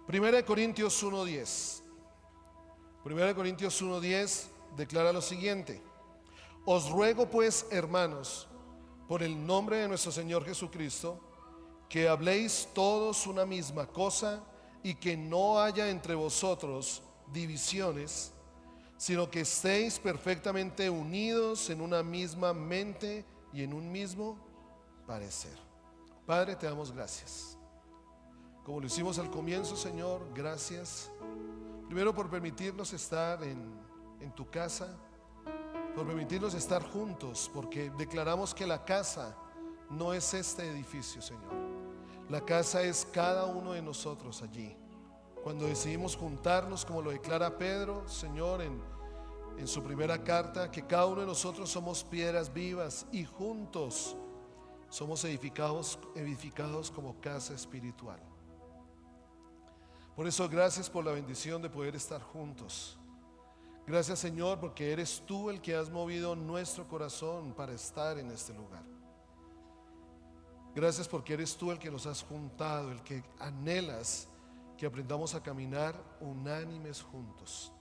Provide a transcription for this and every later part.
Primera de Corintios 1:10. Primera de Corintios 1:10 declara lo siguiente: Os ruego pues, hermanos, por el nombre de nuestro Señor Jesucristo, que habléis todos una misma cosa y que no haya entre vosotros divisiones, sino que estéis perfectamente unidos en una misma mente y en un mismo parecer. Padre, te damos gracias. Como lo hicimos al comienzo, Señor, gracias. Primero por permitirnos estar en tu casa, por permitirnos estar juntos, porque declaramos que la casa no es este edificio, Señor. La casa es cada uno de nosotros allí. Cuando decidimos juntarnos, como lo declara Pedro, Señor, en su primera carta, que cada uno de nosotros somos piedras vivas y juntos somos edificados como casa espiritual. Por eso gracias por la bendición de poder estar juntos. Gracias, Señor, porque eres tú el que has movido nuestro corazón para estar en este lugar. Gracias porque eres tú el que nos has juntado, el que anhelas que aprendamos a caminar unánimes juntos.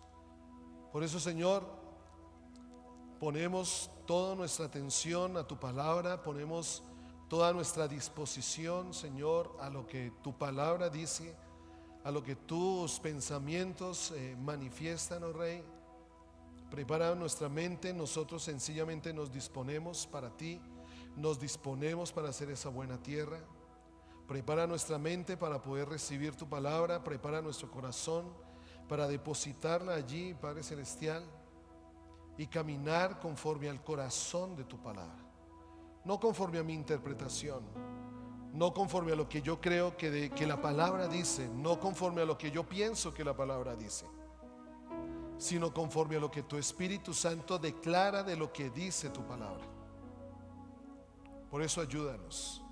Por eso, Señor, ponemos toda nuestra atención a tu palabra, ponemos toda nuestra disposición, Señor, a lo que tu palabra dice, a lo que tus pensamientos manifiestan, oh Rey. Prepara nuestra mente, nosotros sencillamente nos disponemos para ti, nos disponemos para hacer esa buena tierra. Prepara nuestra mente para poder recibir tu palabra, prepara nuestro corazón para depositarla allí, Padre Celestial, y caminar conforme al corazón de tu palabra, no conforme a mi interpretación, no conforme a lo que yo creo que la palabra dice, no conforme a lo que yo pienso que la palabra dice, sino conforme a lo que tu Espíritu Santo declara de lo que dice tu palabra. Por eso ayúdanos,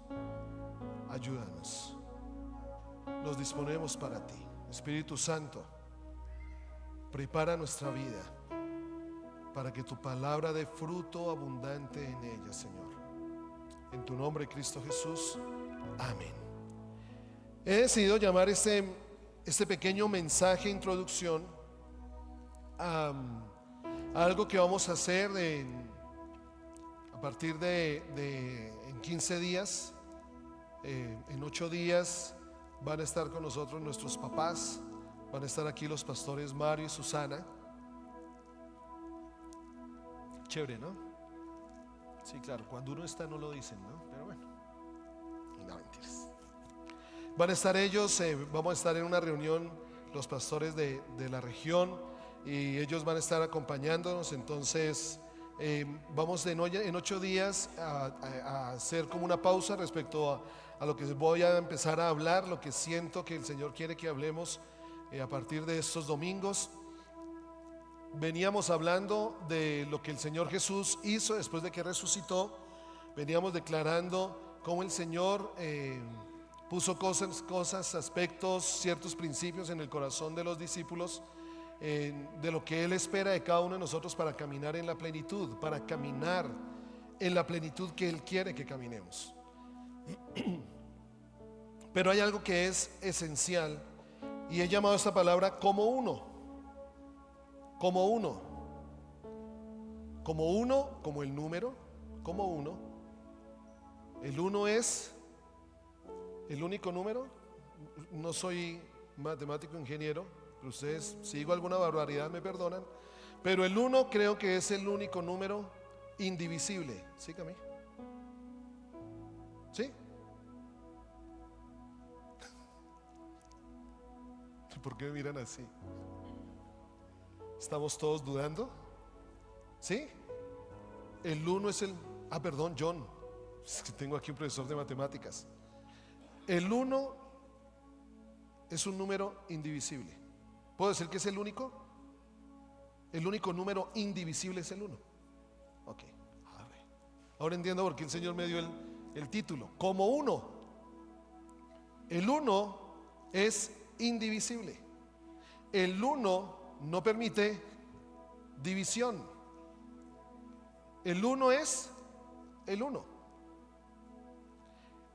ayúdanos. Nos disponemos para ti. Espíritu Santo, prepara nuestra vida para que tu palabra dé fruto abundante en ella, Señor. En tu nombre, Cristo Jesús. Amén. He decidido llamar este pequeño mensaje introducción a algo que vamos a hacer a partir en 15 días. En 8 días van a estar con nosotros nuestros papás, van a estar aquí los pastores Mario y Susana. Chévere, ¿no? Sí, claro, cuando uno está no lo dicen, ¿no? Pero bueno, no, mentiras. Van a estar ellos, vamos a estar en una reunión los pastores de la región y ellos van a estar acompañándonos. Entonces vamos en 8 días a hacer como una pausa respecto a lo que voy a empezar a hablar, lo que siento que el Señor quiere que hablemos a partir de estos domingos. Veníamos hablando de lo que el Señor Jesús hizo después de que resucitó. Veníamos declarando cómo el Señor puso cosas, aspectos, ciertos principios en el corazón de los discípulos, de lo que Él espera de cada uno de nosotros para caminar en la plenitud, para caminar en la plenitud que Él quiere que caminemos. Pero hay algo que es esencial y he llamado esta palabra como uno. Como uno, como el número, como uno. El uno es el único número. No soy matemático ingeniero, pero ustedes, si digo alguna barbaridad me perdonan, pero el uno creo que es el único número indivisible. ¿Sí, Cami? ¿Sí? ¿Por qué me miran así? ¿Estamos todos dudando? ¿Sí? El uno es perdón, John. Es que tengo aquí un profesor de matemáticas. El uno es un número indivisible. ¿Puedo decir que es el único? El único número indivisible es el uno. Ok. Ahora entiendo por qué el Señor me dio el título. Como uno. El uno es indivisible. El uno no permite división. El uno es el uno.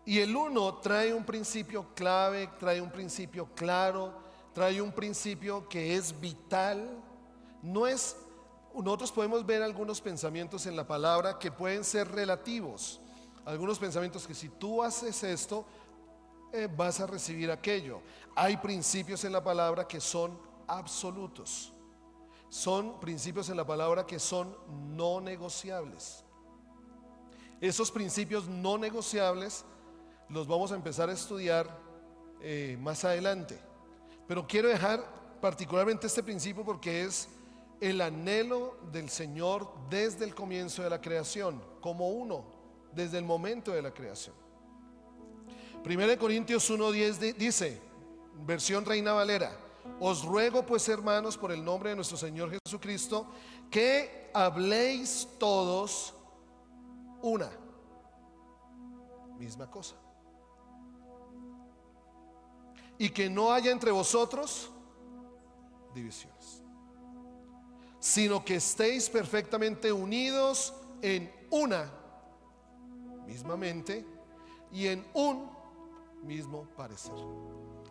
Y el uno trae un principio clave, trae un principio claro, trae un principio que es vital. Nosotros podemos ver algunos pensamientos en la palabra que pueden ser relativos. Algunos pensamientos que si tú haces esto, vas a recibir aquello. Hay principios en la palabra que son absolutos. Son principios en la palabra que son no negociables. Esos principios no negociables los vamos a empezar a estudiar más adelante. Pero quiero dejar particularmente este principio porque es el anhelo del Señor desde el comienzo de la creación, como uno, desde el momento de la creación. 1 Corintios 1:10 dice, versión Reina Valera: os ruego pues, hermanos, por el nombre de nuestro Señor Jesucristo, que habléis todos una misma cosa, y que no haya entre vosotros divisiones, sino que estéis perfectamente unidos en una misma mente y en un mismo parecer.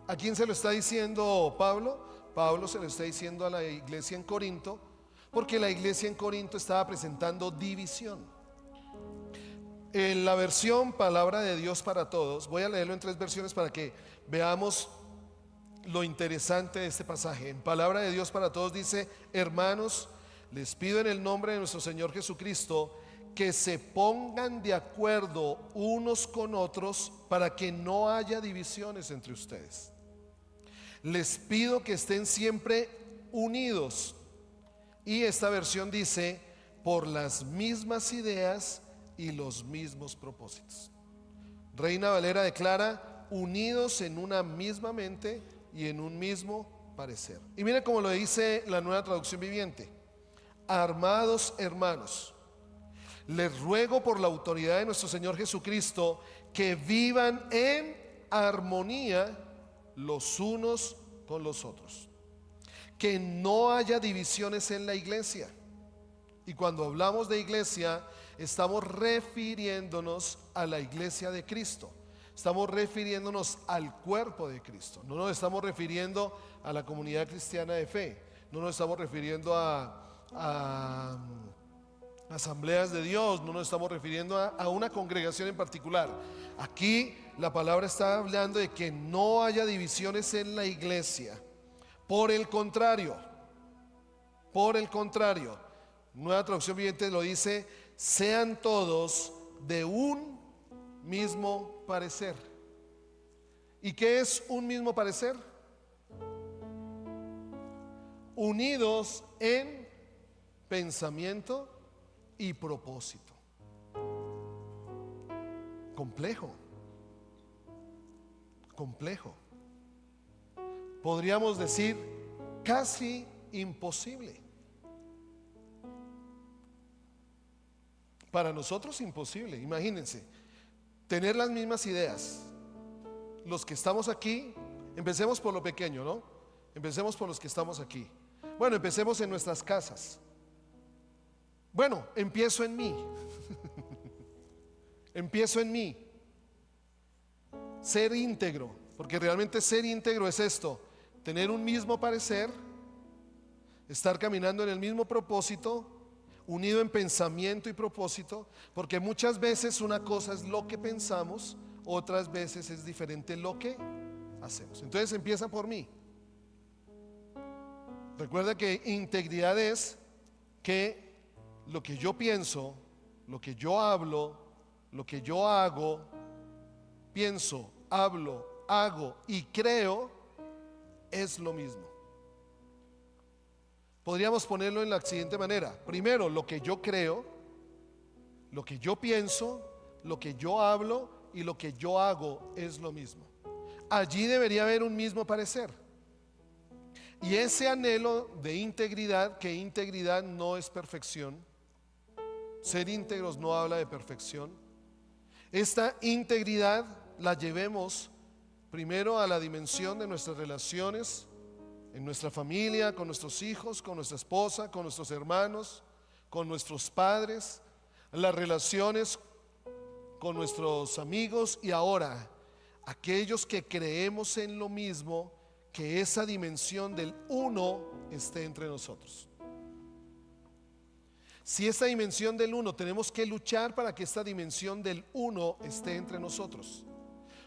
¿A quién se lo está diciendo Pablo? Pablo se lo está diciendo a la iglesia en Corinto, porque la iglesia en Corinto estaba presentando división. En la versión Palabra de Dios para Todos, voy a leerlo en 3 versiones para que veamos lo interesante de este pasaje. En Palabra de Dios para Todos dice: hermanos, les pido en el nombre de nuestro Señor Jesucristo que se pongan de acuerdo unos con otros para que no haya divisiones entre ustedes. Les pido que estén siempre unidos. Y esta versión dice: por las mismas ideas y los mismos propósitos. Reina Valera declara: unidos en una misma mente y en un mismo parecer. Y mire cómo lo dice la Nueva Traducción Viviente: armados hermanos, les ruego por la autoridad de nuestro Señor Jesucristo que vivan en armonía los unos con los otros, que no haya divisiones en la iglesia. Y cuando hablamos de iglesia, estamos refiriéndonos a la iglesia de Cristo. Estamos refiriéndonos al cuerpo de Cristo. No nos estamos refiriendo a la comunidad cristiana de fe. No nos estamos refiriendo a asambleas de Dios. No nos estamos refiriendo a una congregación en particular. Aquí la palabra está hablando de que no haya divisiones en la iglesia. Por el contrario, Nueva Traducción Viviente lo dice: sean todos de un mismo parecer. ¿Y qué es un mismo parecer? Unidos en pensamiento y propósito. Complejo. Podríamos decir casi imposible. Para nosotros imposible. Imagínense tener las mismas ideas. Los que estamos aquí, empecemos por lo pequeño, ¿no? Empecemos por los que estamos aquí. Bueno, empecemos en nuestras casas. Bueno, empiezo en mí. Empiezo en mí. Ser íntegro, porque realmente ser íntegro es esto: tener un mismo parecer, estar caminando en el mismo propósito, unido en pensamiento y propósito, porque muchas veces una cosa es lo que pensamos, otras veces es diferente lo que hacemos. Entonces empieza por mí. Recuerda que integridad es que lo que yo pienso, lo que yo hablo, lo que yo hago, pienso, hablo, hago y creo es lo mismo. Podríamos ponerlo en la siguiente manera: primero, lo que yo creo, lo que yo pienso, lo que yo hablo y lo que yo hago es lo mismo. Allí debería haber un mismo parecer. Y ese anhelo de integridad, que integridad no es perfección, ser íntegros no habla de perfección. Esta integridad la llevemos primero a la dimensión de nuestras relaciones, en nuestra familia, con nuestros hijos, con nuestra esposa, con nuestros hermanos, con nuestros padres, las relaciones con nuestros amigos y ahora aquellos que creemos en lo mismo, que esa dimensión del uno esté entre nosotros. Si esta dimensión del uno, tenemos que luchar para que esta dimensión del uno esté entre nosotros,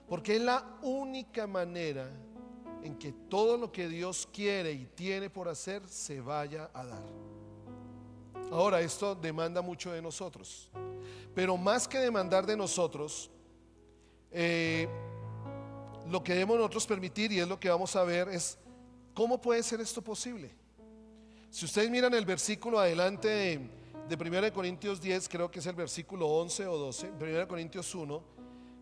porque es la única manera en que todo lo que Dios quiere y tiene por hacer se vaya a dar. Ahora, esto demanda mucho de nosotros, pero más que demandar de nosotros, lo que debemos nosotros permitir, y es lo que vamos a ver, es cómo puede ser esto posible. Si ustedes miran el versículo adelante de 1 Corintios 10, creo que es el versículo 11 o 12, 1 Corintios 1,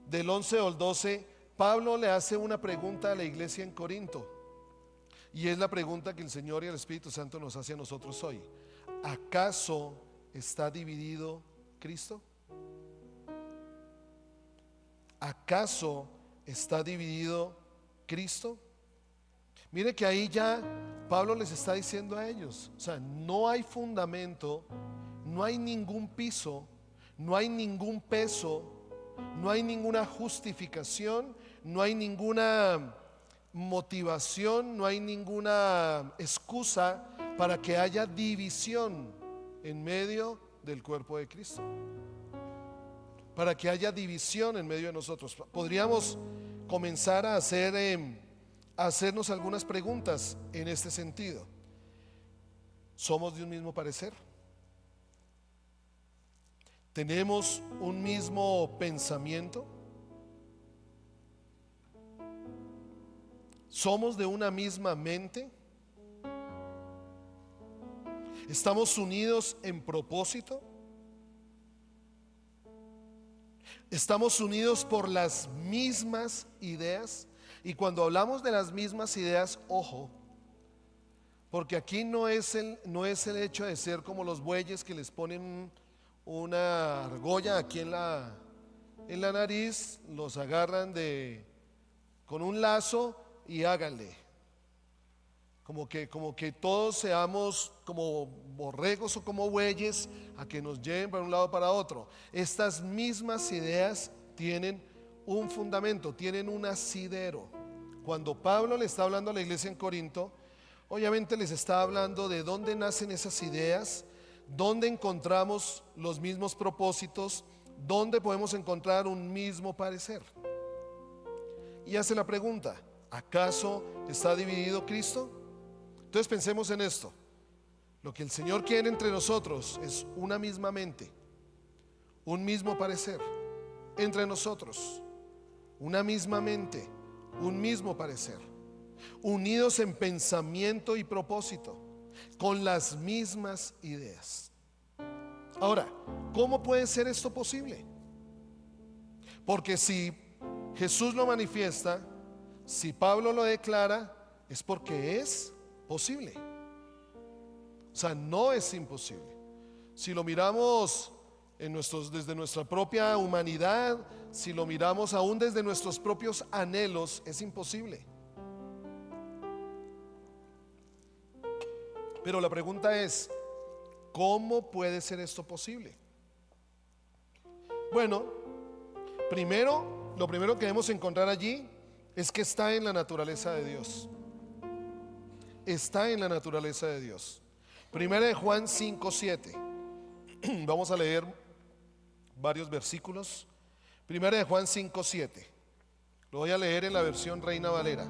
del 11 al 12, Pablo le hace una pregunta a la iglesia en Corinto, y es la pregunta que el Señor y el Espíritu Santo nos hace a nosotros hoy. ¿Acaso está dividido Cristo? ¿Acaso está dividido Cristo? Mire que ahí ya Pablo les está diciendo a ellos, o sea, no hay fundamento, no hay ningún piso, no hay ningún peso, no hay ninguna justificación, no hay ninguna motivación, no hay ninguna excusa para que haya división en medio del cuerpo de Cristo, para que haya división en medio de nosotros. Podríamos comenzar a hacernos algunas preguntas en este sentido. ¿Somos de un mismo parecer? ¿Tenemos un mismo pensamiento? ¿Somos de una misma mente? ¿Estamos unidos en propósito? ¿Estamos unidos por las mismas ideas? Y cuando hablamos de las mismas ideas, ojo, porque aquí no es el hecho de ser como los bueyes que les ponen una argolla aquí en la nariz, los agarran con un lazo y háganle. Como que todos seamos como borregos o como bueyes a que nos lleven para un lado o para otro. Estas mismas ideas tienen un fundamento, tienen un asidero. Cuando Pablo le está hablando a la iglesia en Corinto, obviamente les está hablando de dónde nacen esas ideas, dónde encontramos los mismos propósitos, dónde podemos encontrar un mismo parecer. Y hace la pregunta, ¿acaso está dividido Cristo? Entonces pensemos en esto. Lo que el Señor quiere entre nosotros es una misma mente, un mismo parecer entre nosotros, una misma mente, un mismo parecer, unidos en pensamiento y propósito, con las mismas ideas. Ahora, ¿cómo puede ser esto posible? Porque si Jesús lo manifiesta, si Pablo lo declara, es porque es posible. O sea, no es imposible. Si lo miramos desde nuestra propia humanidad, si lo miramos aún desde nuestros propios anhelos, es imposible. Pero la pregunta es, ¿cómo puede ser esto posible? Bueno, lo primero que debemos encontrar allí es que está en la naturaleza de Dios. Está en la naturaleza de Dios. Primera de Juan 5:7. Vamos a leer varios versículos. Primera de Juan 5:7. Lo voy a leer en la versión Reina Valera.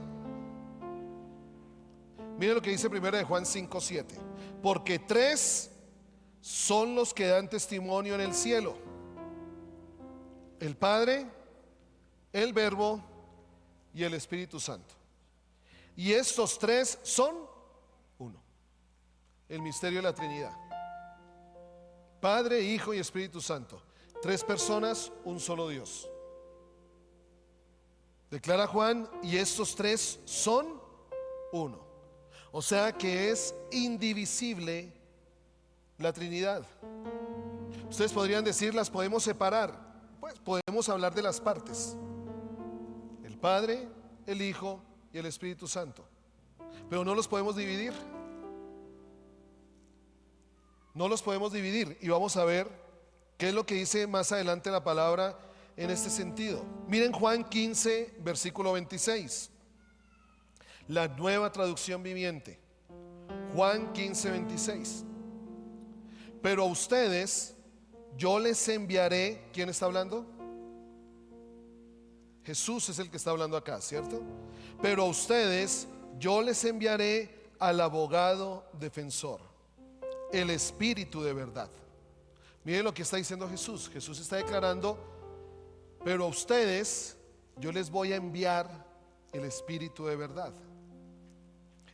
Mire lo que dice Primera de Juan 5:7. Porque tres son los que dan testimonio en el cielo: el Padre, el Verbo y el Espíritu Santo. Y estos tres son uno. El misterio de la Trinidad: Padre, Hijo y Espíritu Santo. Tres personas, un solo Dios. Declara Juan, y estos tres son uno. O sea que es indivisible la Trinidad. Ustedes podrían decir, las podemos separar. Pues podemos hablar de las partes: el Padre, el Hijo y el Espíritu Santo. Pero no los podemos dividir. No los podemos dividir. Y vamos a ver qué es lo que dice más adelante la palabra en este sentido. Miren Juan 15, versículo 26. La Nueva Traducción Viviente. Juan 15, 26. Pero a ustedes yo les enviaré. ¿Quién está hablando? Jesús es el que está hablando acá, ¿cierto? Pero a ustedes yo les enviaré al abogado defensor, el Espíritu de verdad. Miren lo que está diciendo Jesús. Jesús está declarando: pero a ustedes yo les voy a enviar el Espíritu de verdad.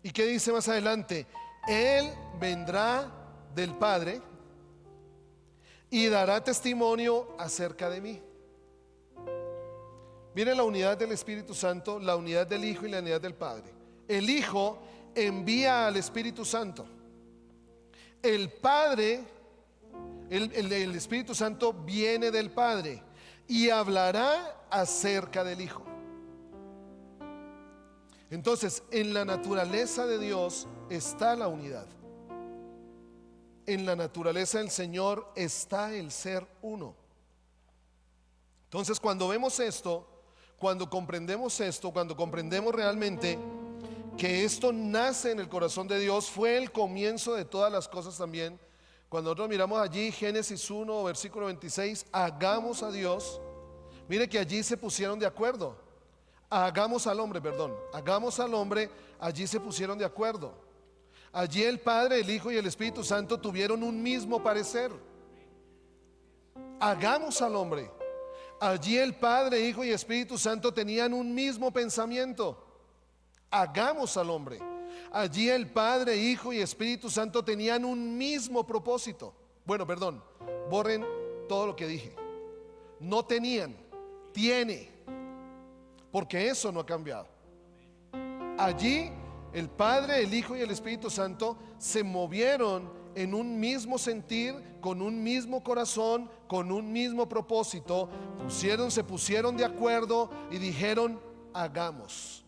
¿Y qué dice más adelante? Él vendrá del Padre y dará testimonio acerca de mí. Miren la unidad del Espíritu Santo, la unidad del Hijo y la unidad del Padre. El Hijo envía al Espíritu Santo. El Padre, el Espíritu Santo viene del Padre y hablará acerca del Hijo. Entonces, en la naturaleza de Dios está la unidad. En la naturaleza del Señor está el ser uno. Entonces, cuando vemos esto, cuando comprendemos esto, cuando comprendemos realmente que esto nace en el corazón de Dios, fue el comienzo de todas las cosas también. Cuando nosotros miramos allí Génesis 1, versículo 26, hagamos a Dios. Mire que allí se pusieron de acuerdo. Hagamos al hombre, allí se pusieron de acuerdo. Allí el Padre, el Hijo y el Espíritu Santo tuvieron un mismo parecer. Hagamos al hombre. Allí el Padre, Hijo y Espíritu Santo tenían un mismo pensamiento. Hagamos al hombre. Allí el Padre, Hijo y Espíritu Santo tenían un mismo propósito. Bueno, perdón, borren todo lo que dije. No tenían, tiene, porque eso no ha cambiado. Allí el Padre, el Hijo y el Espíritu Santo se movieron en un mismo sentir, con un mismo corazón, con un mismo propósito. Se pusieron de acuerdo y dijeron: hagamos.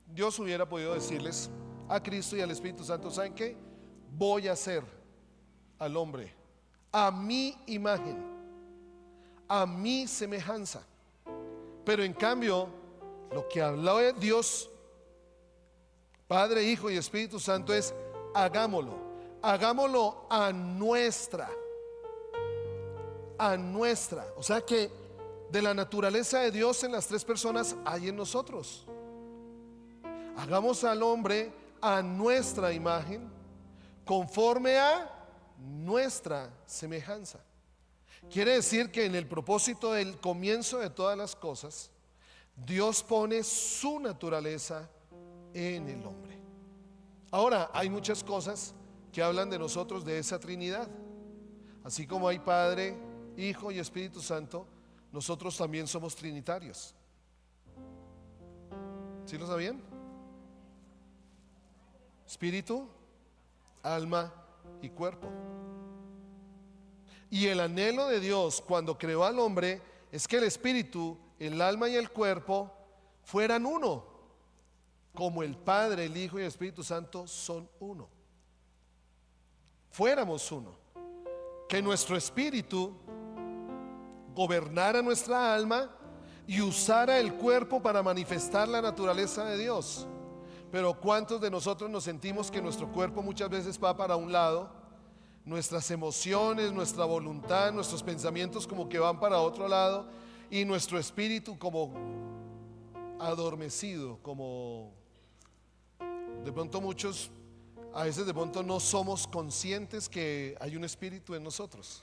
Dios hubiera podido decirles a Cristo y al Espíritu Santo: ¿saben qué? Voy a hacer al hombre a mi imagen, a mi semejanza. Pero en cambio, lo que habló Dios, Padre, Hijo y Espíritu Santo, es: hagámoslo. Hagámoslo a nuestra. O sea que de la naturaleza de Dios en las tres personas hay en nosotros. Hagamos al hombre a nuestra imagen, conforme a nuestra semejanza. Quiere decir que en el propósito del comienzo de todas las cosas, Dios pone su naturaleza en el hombre. Ahora, hay muchas cosas que hablan de nosotros, de esa Trinidad. Así como hay Padre, Hijo y Espíritu Santo, nosotros también somos trinitarios. ¿Sí lo sabían? Espíritu, alma y cuerpo. Y el anhelo de Dios cuando creó al hombre es que el espíritu, el alma y el cuerpo fueran uno, como el Padre, el Hijo y el Espíritu Santo son uno. Fuéramos uno. Que nuestro espíritu gobernara nuestra alma y usara el cuerpo para manifestar la naturaleza de Dios. Pero ¿cuántos de nosotros nos sentimos que nuestro cuerpo muchas veces va para un lado? Nuestras emociones, nuestra voluntad, nuestros pensamientos como que van para otro lado, y nuestro espíritu como adormecido, como de pronto muchos, a veces de pronto no somos conscientes que hay un espíritu en nosotros.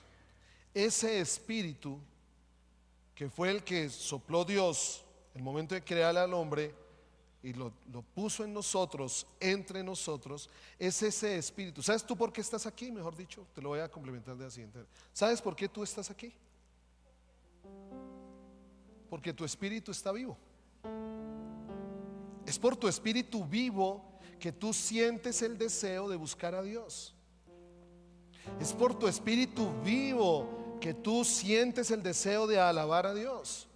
Ese espíritu que fue el que sopló Dios en el momento de crear al hombre y lo puso en nosotros, entre nosotros, es ese espíritu. ¿Sabes tú por qué estás aquí? Mejor dicho, te lo voy a complementar de la siguiente. ¿Sabes por qué tú estás aquí? Porque tu espíritu está vivo. Es por tu espíritu vivo que tú sientes el deseo de buscar a Dios. Es por tu espíritu vivo que tú sientes el deseo de alabar a Dios.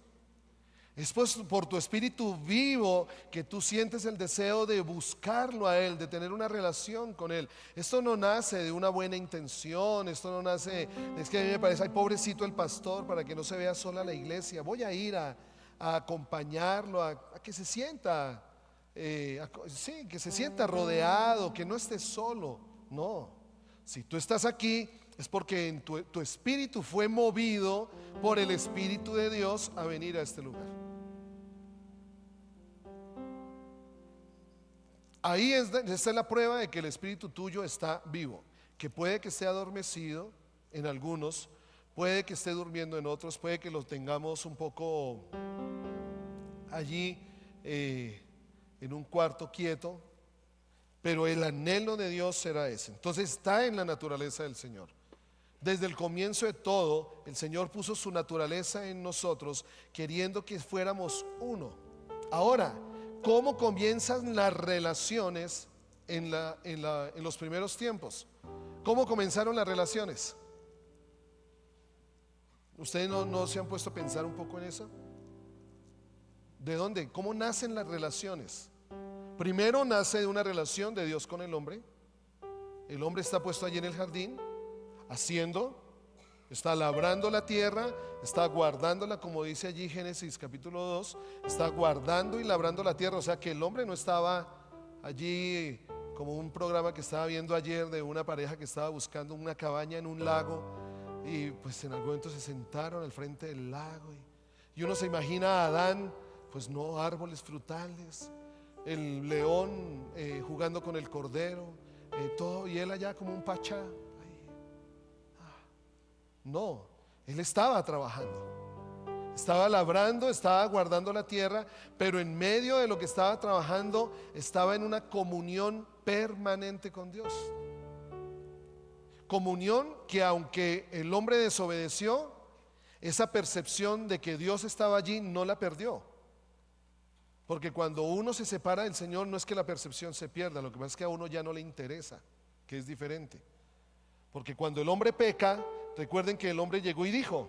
Es pues por tu espíritu vivo que tú sientes el deseo de buscarlo a Él, de tener una relación con Él. Esto no nace de una buena intención, esto no nace, es que a mí me parece, ay, pobrecito el pastor, para que no se vea sola la iglesia. Voy a ir a acompañarlo, a que se sienta, sí, que se sienta rodeado, que no esté solo. No, si tú estás aquí es porque en tu espíritu fue movido por el Espíritu de Dios a venir a este lugar. Ahí esta es la prueba de que el espíritu tuyo está vivo, que puede que esté adormecido en algunos, puede que esté durmiendo en otros, puede que lo tengamos un poco allí en un cuarto quieto, pero el anhelo de Dios será ese. Entonces está en la naturaleza del Señor. Desde el comienzo de todo, el Señor puso su naturaleza en nosotros, queriendo que fuéramos uno. Ahora, ¿cómo comienzan las relaciones en los primeros tiempos? ¿Cómo comenzaron las relaciones? ¿Ustedes no se han puesto a pensar un poco en eso? ¿De dónde? ¿Cómo nacen las relaciones? Primero nace de una relación de Dios con el hombre. El hombre está puesto allí en el jardín, haciendo, está labrando la tierra, está guardándola, como dice allí Génesis capítulo 2, está guardando y labrando la tierra. O sea que el hombre no estaba allí como un programa que estaba viendo ayer de una pareja que estaba buscando una cabaña en un lago, y pues en algún momento se sentaron al frente del lago y uno se imagina a Adán, pues no, árboles frutales, el león jugando con el cordero, todo, y él allá como un pachá. No, él estaba trabajando, estaba labrando, estaba guardando la tierra, pero en medio de lo que estaba trabajando estaba en una comunión permanente con Dios. Comunión que, aunque el hombre desobedeció, esa percepción de que Dios estaba allí no la perdió. Porque cuando uno se separa del Señor, no es que la percepción se pierda, lo que pasa es que a uno ya no le interesa, que es diferente. Porque cuando el hombre peca, recuerden que el hombre llegó y dijo,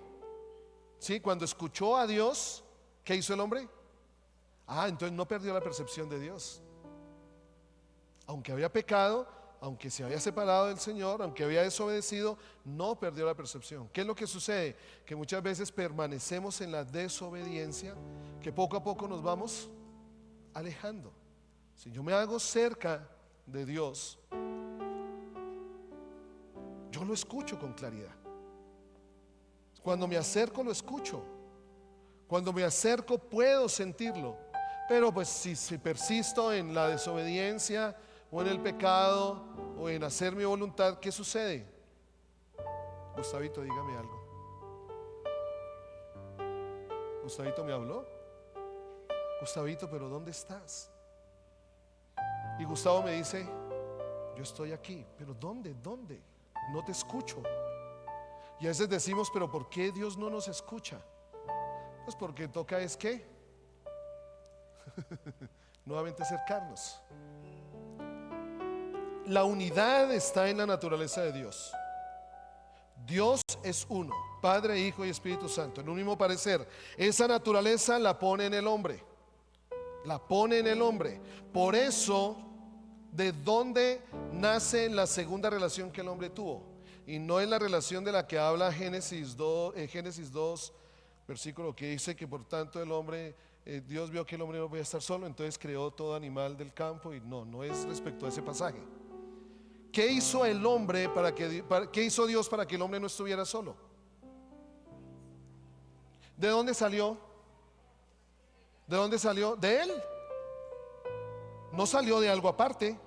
¿sí? Cuando escuchó a Dios, ¿qué hizo el hombre? Entonces no perdió la percepción de Dios. Aunque había pecado, aunque se había separado del Señor, aunque había desobedecido, no perdió la percepción. ¿Qué es lo que sucede? Que muchas veces permanecemos en la desobediencia, que poco a poco nos vamos alejando. Si yo me hago cerca de Dios, yo lo escucho con claridad. Cuando me acerco lo escucho. Cuando me acerco puedo sentirlo. Pero pues si persisto en la desobediencia o en el pecado o en hacer mi voluntad, ¿qué sucede? Gustavito, dígame algo. Gustavito me habló. Gustavito, pero ¿dónde estás? Y Gustavo me dice, yo estoy aquí. Pero ¿dónde? No te escucho. Y a veces decimos, pero ¿por qué Dios no nos escucha? Pues porque toca es que nuevamente acercarnos. La unidad está en la naturaleza de Dios. Dios es uno, Padre, Hijo y Espíritu Santo, en un mismo parecer. Esa naturaleza la pone en el hombre. La pone en el hombre. Por eso, ¿de dónde nace la segunda relación que el hombre tuvo? Y no es la relación de la que habla Génesis 2, versículo que dice que por tanto el hombre, Dios vio que el hombre no podía estar solo, entonces creó todo animal del campo. Y no es respecto a ese pasaje. ¿Qué hizo el hombre qué hizo Dios para que el hombre no estuviera solo? ¿De dónde salió? ¿De dónde salió? De él. No salió de algo aparte.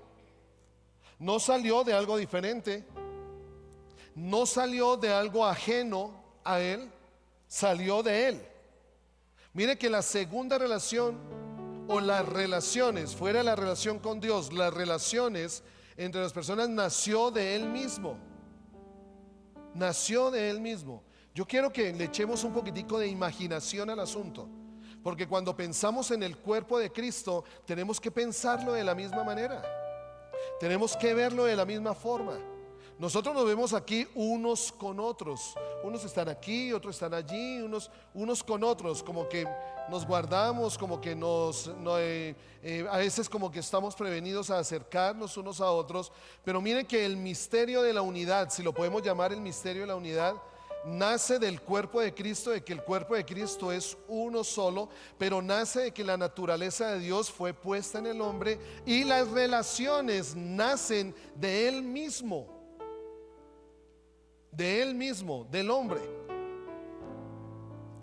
No salió de algo diferente. No salió de algo ajeno a él. Salió de él. Mire que la segunda relación, o las relaciones, fuera de la relación con Dios, las relaciones entre las personas, nació de él mismo. Nació de él mismo. Yo quiero que le echemos un poquitico de imaginación al asunto, porque cuando pensamos en el cuerpo de Cristo, tenemos que pensarlo de la misma manera. Tenemos que verlo de la misma forma. Nosotros nos vemos aquí unos con otros. Unos están aquí, otros están allí, unos con otros, como que nos guardamos, como que a veces como que estamos prevenidos a acercarnos unos a otros. Pero miren que el misterio de la unidad, si lo podemos llamar el misterio de la unidad, nace del cuerpo de Cristo, de que el cuerpo de Cristo es uno solo, pero nace de que la naturaleza de Dios fue puesta en el hombre y las relaciones nacen de Él mismo. De Él mismo, del hombre.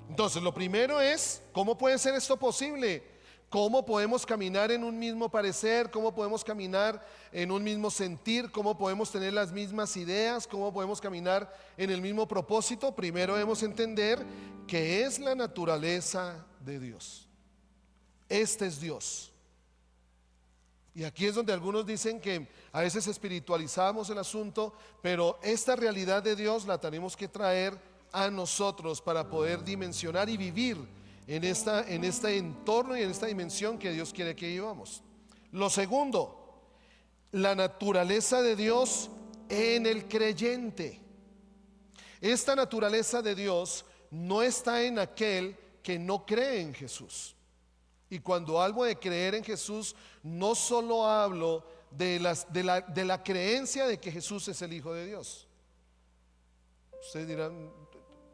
Entonces, lo primero es, ¿cómo puede ser esto posible? ¿Cómo podemos caminar en un mismo parecer? ¿Cómo podemos caminar en un mismo sentir? ¿Cómo podemos tener las mismas ideas? ¿Cómo podemos caminar en el mismo propósito? Primero debemos entender que es la naturaleza de Dios. Este es Dios. Y aquí es donde algunos dicen que a veces espiritualizamos el asunto, pero esta realidad de Dios la tenemos que traer a nosotros para poder dimensionar y vivir en este entorno y en esta dimensión que Dios quiere que vivamos. Lo segundo, la naturaleza de Dios en el creyente. Esta naturaleza de Dios no está en aquel que no cree en Jesús. Y cuando hablo de creer en Jesús, no solo hablo de la creencia de que Jesús es el Hijo de Dios. Ustedes dirán,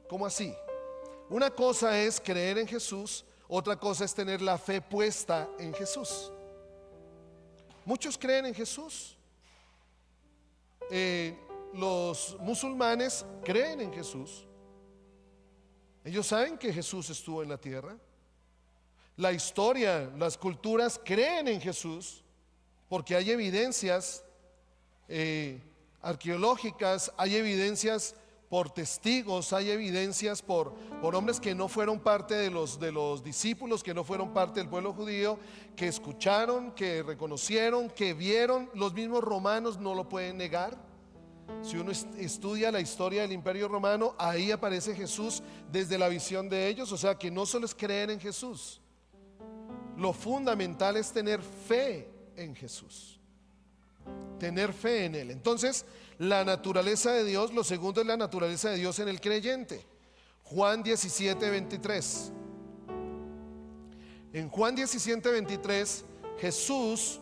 ¿cómo así? Una cosa es creer en Jesús, otra cosa es tener la fe puesta en Jesús. Muchos creen en Jesús. Los musulmanes creen en Jesús. Ellos saben que Jesús estuvo en la tierra. La historia, las culturas creen en Jesús porque hay evidencias arqueológicas, hay evidencias por testigos, hay evidencias por hombres que no fueron parte de los discípulos, que no fueron parte del pueblo judío, que escucharon, que reconocieron, que vieron. Los mismos romanos no lo pueden negar. Si uno estudia la historia del Imperio Romano, ahí aparece Jesús desde la visión de ellos. O sea que no solo es creer en Jesús, lo fundamental es tener fe en Jesús, tener fe en Él. Entonces, la naturaleza de Dios, lo segundo es la naturaleza de Dios en el creyente. Juan 17, 23. En Juan 17, 23, Jesús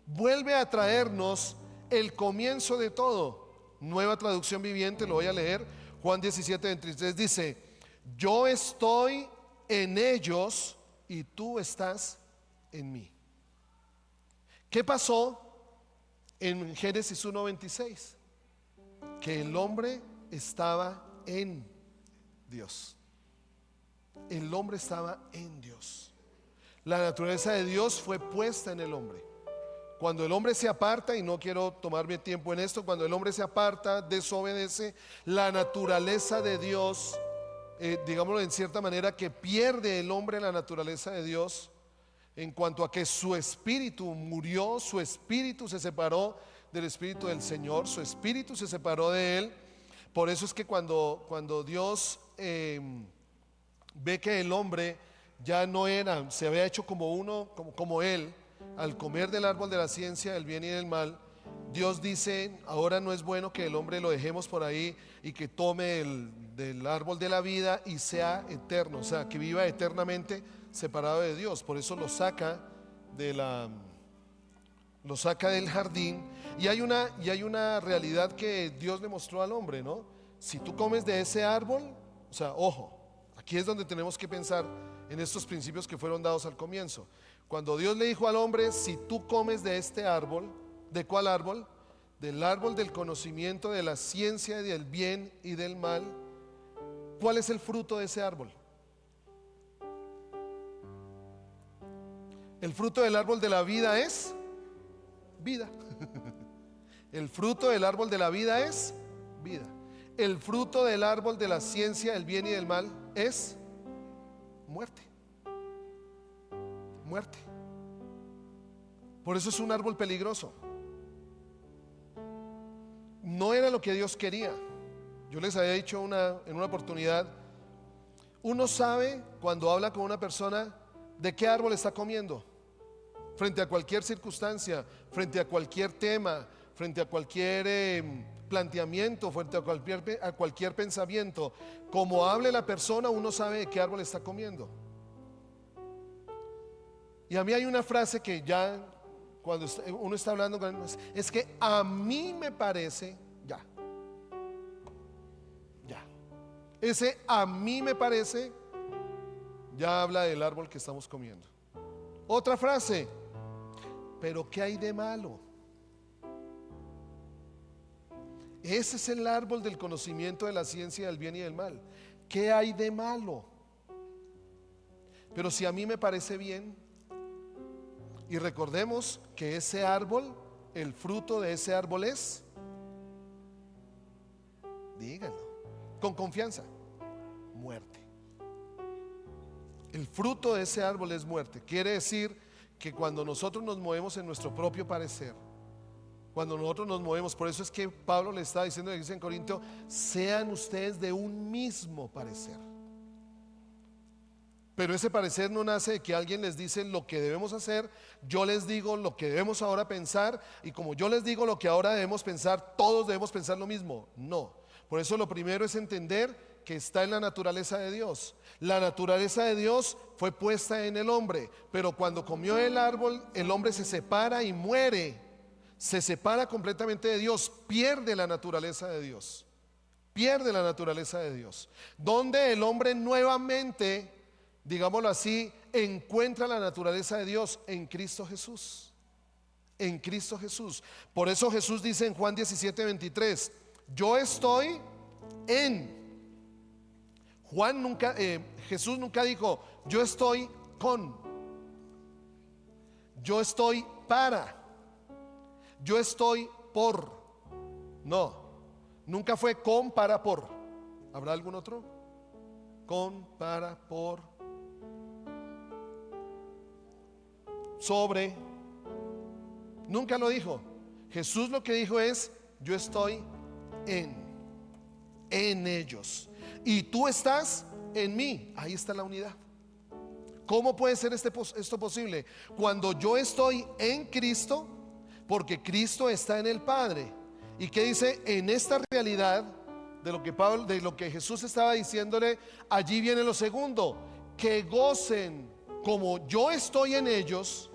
vuelve a traernos el comienzo de todo. Nueva traducción viviente, lo voy a leer. Juan 17, 23 dice: yo estoy en ellos y tú estás en mí. ¿Qué pasó en Génesis 1:26? Que el hombre estaba en Dios. El hombre estaba en Dios. La naturaleza de Dios fue puesta en el hombre. Cuando el hombre se aparta, y no quiero tomarme tiempo en esto, cuando el hombre se aparta, desobedece, la naturaleza de Dios, digámoslo en cierta manera, que pierde el hombre la naturaleza de Dios en cuanto a que su espíritu murió, su espíritu se separó del espíritu del Señor, su espíritu se separó de él. Por eso es que cuando Dios ve que el hombre ya no era, se había hecho como uno, como él, al comer del árbol de la ciencia del bien y del mal, Dios dice: ahora no es bueno que el hombre lo dejemos por ahí y que tome del árbol de la vida y sea eterno, o sea, que viva eternamente separado de Dios. Por eso lo saca del jardín. Y hay una realidad que Dios le mostró al hombre, ¿no? Si tú comes de ese árbol, o sea, ojo, aquí es donde tenemos que pensar en estos principios que fueron dados al comienzo. Cuando Dios le dijo al hombre: si tú comes de este árbol, ¿de cuál árbol? Del árbol del conocimiento de la ciencia, del bien y del mal. ¿Cuál es el fruto de ese árbol? El fruto del árbol de la vida es vida. El fruto del árbol de la vida es vida. El fruto del árbol de la ciencia, del bien y del mal es muerte. Muerte. Por eso es un árbol peligroso. No era lo que Dios quería. Yo les había dicho en una oportunidad, uno sabe cuando habla con una persona de qué árbol está comiendo, frente a cualquier circunstancia, frente a cualquier tema, frente a cualquier planteamiento, frente a cualquier pensamiento, como hable la persona, uno sabe de qué árbol está comiendo. Y a mí hay una frase que ya cuando uno está hablando con él, es que a mí me parece, ya. Ese a mí me parece ya habla del árbol que estamos comiendo. Otra frase, pero ¿qué hay de malo? Ese es el árbol del conocimiento de la ciencia del bien y del mal. ¿Qué hay de malo? Pero si a mí me parece bien, y recordemos que ese árbol, el fruto de ese árbol es, díganlo con confianza, muerte. El fruto de ese árbol es muerte. Quiere decir que cuando nosotros nos movemos en nuestro propio parecer, cuando nosotros nos movemos, por eso es que Pablo le está diciendo en Corinto, sean ustedes de un mismo parecer. Pero ese parecer no nace de que alguien les dice lo que debemos hacer, yo les digo lo que debemos ahora pensar, y como yo les digo lo que ahora debemos pensar, todos debemos pensar lo mismo. No. Por eso lo primero es entender que está en la naturaleza de Dios. La naturaleza de Dios fue puesta en el hombre, pero cuando comió el árbol, el hombre se separa y muere. Se separa completamente de Dios, pierde la naturaleza de Dios. Pierde la naturaleza de Dios. Donde el hombre nuevamente, digámoslo así, encuentra la naturaleza de Dios en Cristo Jesús. En Cristo Jesús. Por eso Jesús dice en Juan 17:23, yo estoy en. Jesús nunca dijo, yo estoy con. Yo estoy para. Yo estoy por. No, nunca fue con, para, por. ¿Habrá algún otro? Con, para, por, sobre. Nunca lo dijo. Jesús lo que dijo es, yo estoy en ellos, y tú estás en mí. Ahí está la unidad. ¿Cómo puede ser esto posible? Cuando yo estoy en Cristo, porque Cristo está en el Padre. ¿Y qué dice? En esta realidad de lo que Jesús estaba diciéndole, allí viene lo segundo, que gocen como yo estoy en ellos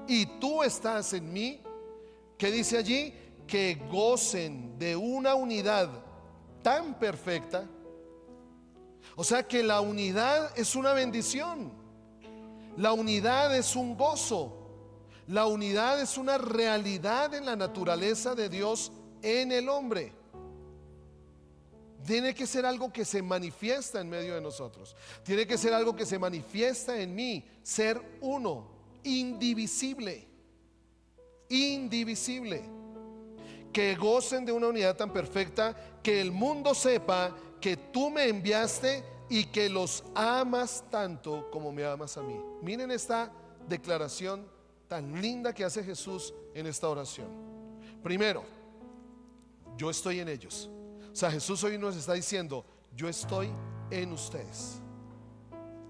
y tú estás en mí. ¿Qué dice allí? Que gocen de una unidad tan perfecta. O sea que la unidad es una bendición. La unidad es un gozo. La unidad es una realidad en la naturaleza de Dios en el hombre. Tiene que ser algo que se manifiesta en medio de nosotros. Tiene que ser algo que se manifiesta en mí. Ser uno, indivisible. Indivisible. Que gocen de una unidad tan perfecta, que el mundo sepa que tú me enviaste y que los amas tanto como me amas a mí. Miren esta declaración tan linda que hace Jesús en esta oración. Primero, yo estoy en ellos. O sea, Jesús hoy nos está diciendo, yo estoy en ustedes.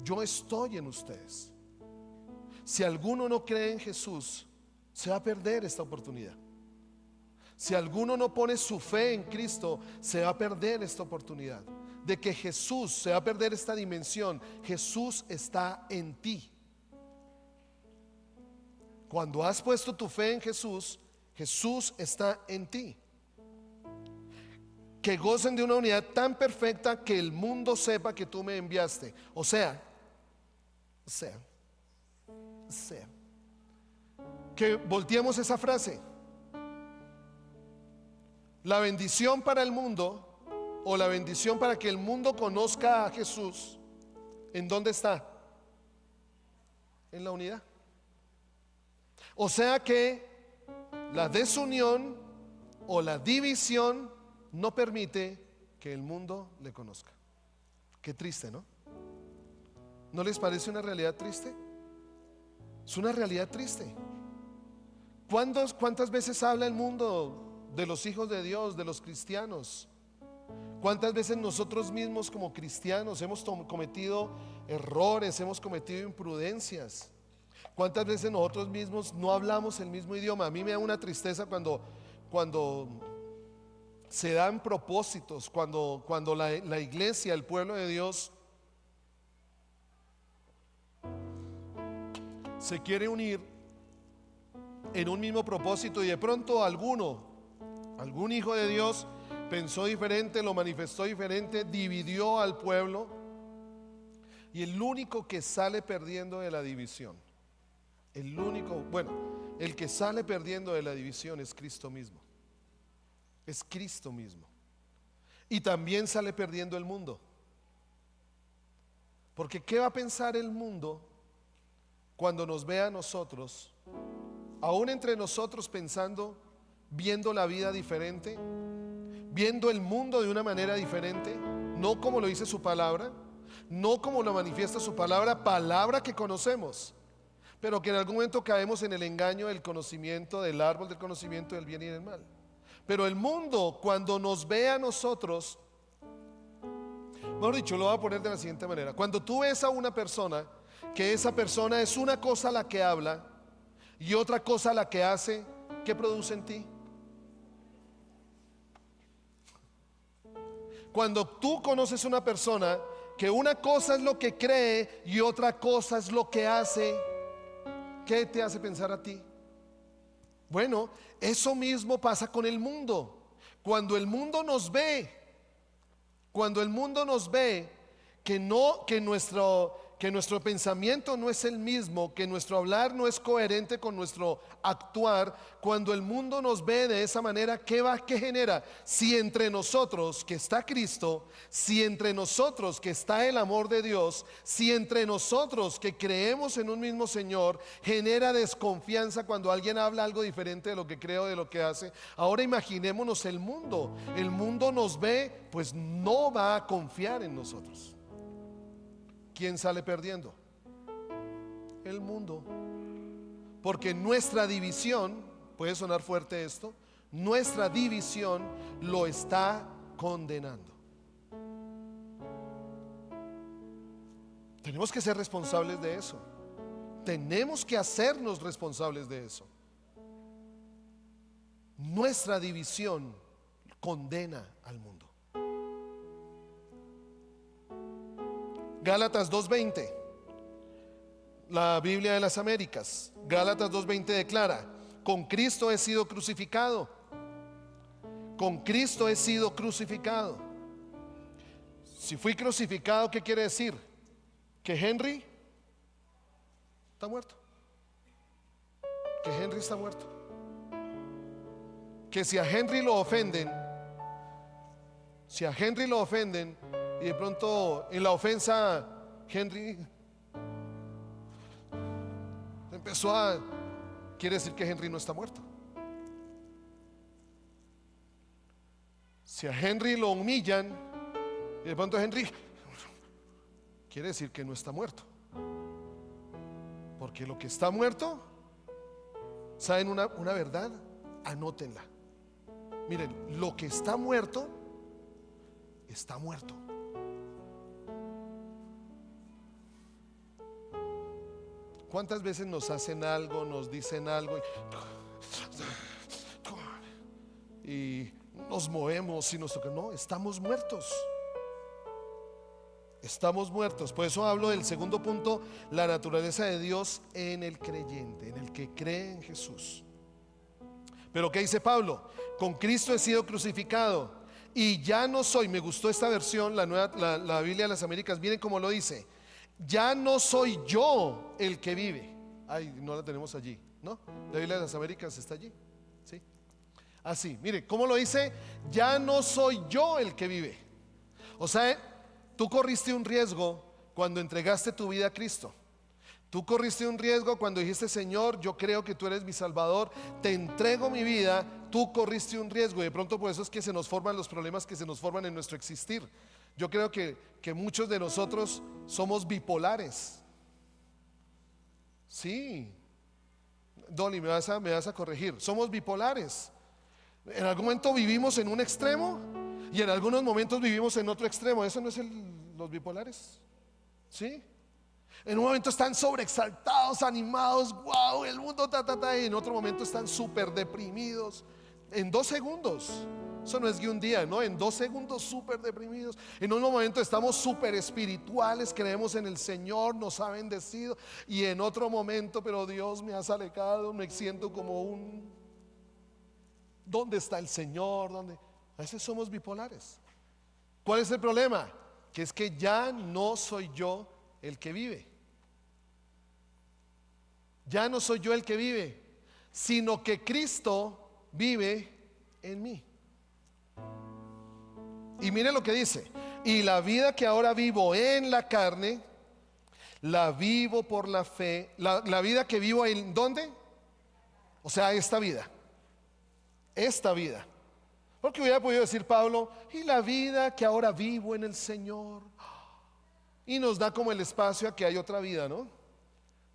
Yo estoy en ustedes. Si alguno no cree en Jesús, se va a perder esta oportunidad. Si alguno no pone su fe en Cristo, se va a perder esta oportunidad de que Jesús, se va a perder esta dimensión. Jesús está en ti. Cuando has puesto tu fe en Jesús, Jesús está en ti. Que gocen de una unidad tan perfecta que el mundo sepa que tú me enviaste. O sea, que volteemos esa frase. La bendición para el mundo, o la bendición para que el mundo conozca a Jesús, ¿en dónde está? En la unidad. O sea que la desunión o la división no permite que el mundo le conozca. Qué triste, ¿no? ¿No les parece una realidad triste? Es una realidad triste. ¿Cuántas veces habla el mundo de los hijos de Dios, de los cristianos? ¿Cuántas veces nosotros mismos como cristianos hemos cometido errores, hemos cometido imprudencias? ¿Cuántas veces nosotros mismos no hablamos el mismo idioma? A mí me da una tristeza cuando cuando se dan propósitos, cuando la iglesia, el pueblo de Dios, se quiere unir en un mismo propósito, y de pronto algún hijo de Dios pensó diferente, lo manifestó diferente, dividió al pueblo, y el único que sale perdiendo de la división, el que sale perdiendo de la división es Cristo mismo. Es Cristo mismo. Y también sale perdiendo el mundo. Porque ¿qué va a pensar el mundo cuando nos vea a nosotros, aún entre nosotros pensando, viendo la vida diferente, viendo el mundo de una manera diferente, no como lo dice su palabra, no como lo manifiesta su palabra, palabra que conocemos, pero que en algún momento caemos en el engaño del conocimiento, del árbol del conocimiento del bien y del mal? Pero el mundo, cuando nos ve a nosotros, mejor dicho, lo voy a poner de la siguiente manera: cuando tú ves a una persona, que esa persona es una cosa la que habla y otra cosa la que hace, ¿qué produce en ti? Cuando tú conoces una persona que una cosa es lo que cree y otra cosa es lo que hace, ¿qué te hace pensar a ti? Bueno, eso mismo pasa con el mundo. Cuando el mundo nos ve que nuestro pensamiento no es el mismo, que nuestro hablar no es coherente con nuestro actuar, cuando el mundo nos ve de esa manera, ¿qué genera? Si entre nosotros que está Cristo, si entre nosotros que está el amor de Dios, si entre nosotros que creemos en un mismo Señor genera desconfianza cuando alguien habla algo diferente de lo que cree o de lo que hace, ahora imaginémonos el mundo nos ve, pues no va a confiar en nosotros. ¿Quién sale perdiendo? El mundo. Porque nuestra división, puede sonar fuerte esto, nuestra división lo está condenando. Tenemos que ser responsables de eso. Tenemos que hacernos responsables de eso. Nuestra división condena al mundo. Gálatas 2:20, la Biblia de las Américas. Gálatas 2:20 declara: con Cristo he sido crucificado. Con Cristo he sido crucificado. Si fui crucificado, ¿qué quiere decir? Que Henry está muerto. Que Henry está muerto. Que si a Henry lo ofenden, y de pronto en la ofensa Henry quiere decir que Henry no está muerto. Si a Henry lo humillan y de pronto Henry, quiere decir que no está muerto. Porque lo que está muerto, ¿saben una verdad? Anótenla. Miren, lo que está muerto, está muerto. ¿Cuántas veces nos hacen algo, nos dicen algo y nos movemos y nos toca? No, estamos muertos. Estamos muertos. Por eso hablo del segundo punto, la naturaleza de Dios en el creyente, en el que cree en Jesús. Pero ¿qué dice Pablo? Con Cristo he sido crucificado y ya no soy, me gustó esta versión, la Biblia de las Américas, miren cómo lo dice: ya no soy yo el que vive. Ay, no la tenemos allí, ¿no? La Biblia de las Américas está allí, ¿sí? Así, mire, ¿cómo lo dice? Ya no soy yo el que vive. O sea, tú corriste un riesgo cuando entregaste tu vida a Cristo. Tú corriste un riesgo cuando dijiste: Señor, yo creo que tú eres mi Salvador, te entrego mi vida. Tú corriste un riesgo, y de pronto por eso es que se nos forman los problemas que se nos forman en nuestro existir. Yo creo que muchos de nosotros somos bipolares. Sí, Dolly, me vas a corregir. Somos bipolares. En algún momento vivimos en un extremo y en algunos momentos vivimos en otro extremo. ¿Eso no es los bipolares? ¿Sí? En un momento están sobreexaltados, animados, wow, el mundo, y en otro momento están súper deprimidos, En 2 segundos. Eso no es de un día, ¿no? En 2 segundos súper deprimidos. En un momento estamos súper espirituales, creemos en el Señor, nos ha bendecido. Y en otro momento, pero Dios me ha alejado, me siento como un... ¿Dónde está el Señor? ¿Dónde? A veces somos bipolares. ¿Cuál es el problema? Que es que ya no soy yo el que vive. Ya no soy yo el que vive, sino que Cristo vive en mí. Y mire lo que dice: y la vida que ahora vivo en la carne, la vivo por la fe. La vida que vivo en ¿dónde? O sea, esta vida. Esta vida. Porque hubiera podido decir Pablo, y la vida que ahora vivo en el Señor. Y nos da como el espacio a que hay otra vida, ¿no?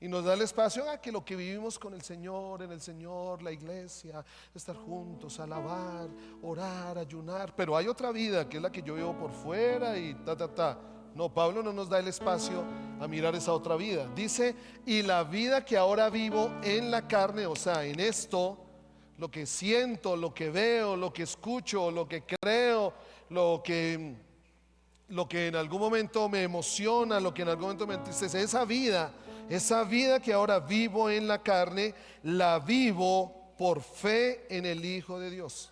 Y nos da el espacio a que lo que vivimos con el Señor, en el Señor, la iglesia, estar juntos, alabar, orar, ayunar. Pero hay otra vida que es la que yo vivo por fuera y ta. No, Pablo no nos da el espacio a mirar esa otra vida. Dice, y la vida que ahora vivo en la carne, o sea, en esto, lo que siento, lo que veo, lo que escucho, lo que creo, lo que en algún momento me emociona, lo que en algún momento me entristece, esa vida que ahora vivo en la carne, la vivo por fe en el Hijo de Dios,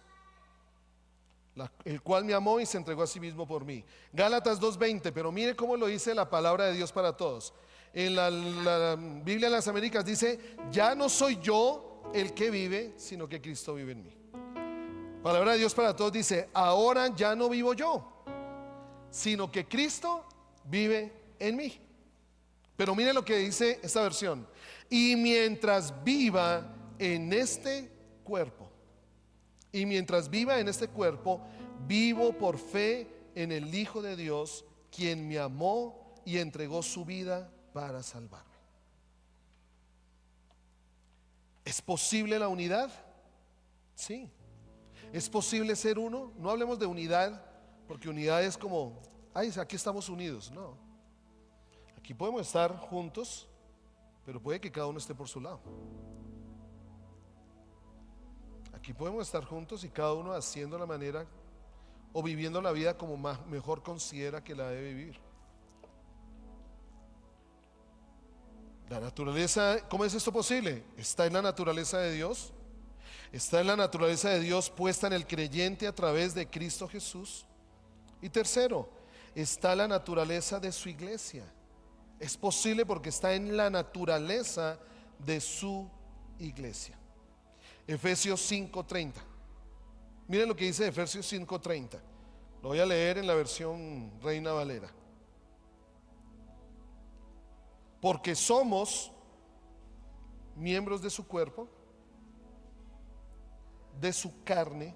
el cual me amó y se entregó a sí mismo por mí. Gálatas 2:20, pero mire cómo lo dice la palabra de Dios para todos. En la Biblia de las Américas dice, ya no soy yo el que vive, sino que Cristo vive en mí. Palabra de Dios para todos dice, ahora ya no vivo yo, sino que Cristo vive en mí. Pero mire lo que dice esta versión: y mientras viva en este cuerpo, vivo por fe en el Hijo de Dios, quien me amó y entregó su vida para salvarme. ¿Es posible la unidad? Sí. ¿Es posible ser uno? No hablemos de unidad, porque unidad es como, ay, aquí estamos unidos. No. Aquí podemos estar juntos, pero puede que cada uno esté por su lado. Aquí podemos estar juntos y cada uno haciendo la manera o viviendo la vida como mejor considera que la debe vivir. La naturaleza, ¿cómo es esto posible? Está en la naturaleza de Dios. Está en la naturaleza de Dios puesta en el creyente a través de Cristo Jesús. Y tercero, está la naturaleza de su iglesia. Es posible porque está en la naturaleza de su iglesia. Efesios 5:30. Miren lo que dice Efesios 5:30. Lo voy a leer en la versión Reina Valera. Porque somos miembros de su cuerpo, de su carne